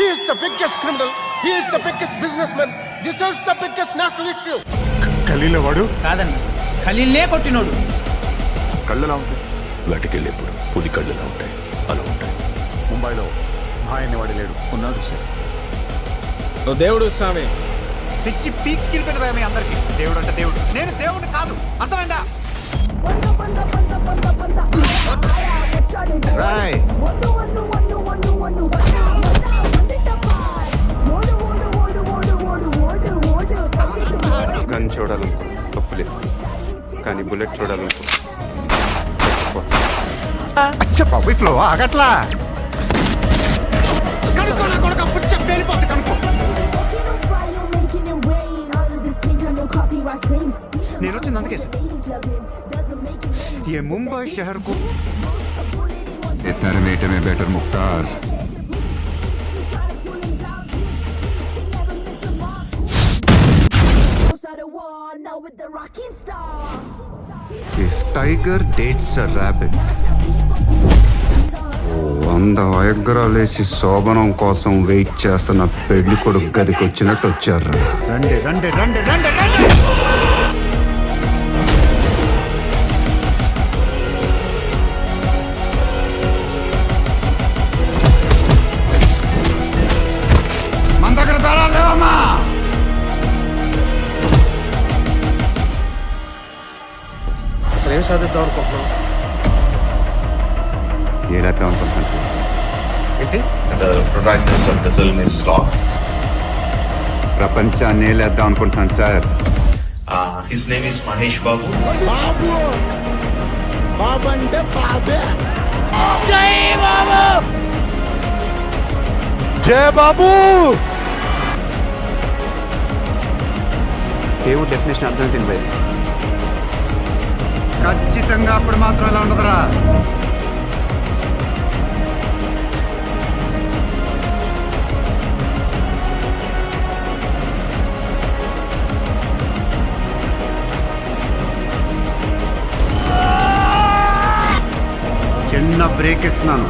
He is the biggest criminal. He is the biggest businessman. This is the biggest national issue. Khaleel వాడు కాదన్న ఖలీల్నే కొట్టినోడు. కళ్ళలా ఉంటాయి. వేటకెళ్ళేప్పుడు పులి కళ్ళలా ఉంటాయి, అలా ఉంటాయి. ముంబైలో భాయ్ వాడు లేడు. ఉన్నాడు సార్. నువ్వు దేవుడు స్వామి. పిచ్చి పీక్స్ కిలిపోయింది భయ మీ అందరికి. దేవుడు అంటే దేవుడు, నేను దేవుడు కాదు, అర్థమైందా? రాయ్ గన్ చూడాలనుకో తప్పులేదు, కానీ బుల్లెట్ చూడాలనుకో అచ్చా బాబు ఫ్లో ఆగట్లా. నేను వచ్చింది అందుకే సార్. ये मुंबई शहर को इतना रेट में better Mukhtar tiger dates a rabbit. వంద ఎగ్గరాలేసి శోభనం కోసం వెయిట్ చేస్తున్న పెళ్లి కొడుకు గదికి వచ్చినట్టు వచ్చారు. రండి రండి రండి రండి రండి. మన దగ్గర బేరాలు లేవమ్మా. అసలు ఏం సాధిద్దాం అనుకుంటున్నాం? ఏలేద్దాం అనుకుంటున్నాను సార్. ఏంటి? The protagonist of the film is Rock. ప్రపంచాన్ని ఏలేద్దాం అనుకుంటున్నాను sir. His name is Mahesh Babu. జై బాబు. దేవుడు డెఫినేషన్ అర్థమైంది భయ్. ఖచ్చితంగా అప్పుడు మాత్రం ఎలా ఉండదురా. చిన్న బ్రేక్ ఇస్తున్నాను,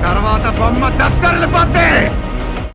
తర్వాత బొమ్మ దద్దరిల్లిపోద్ది.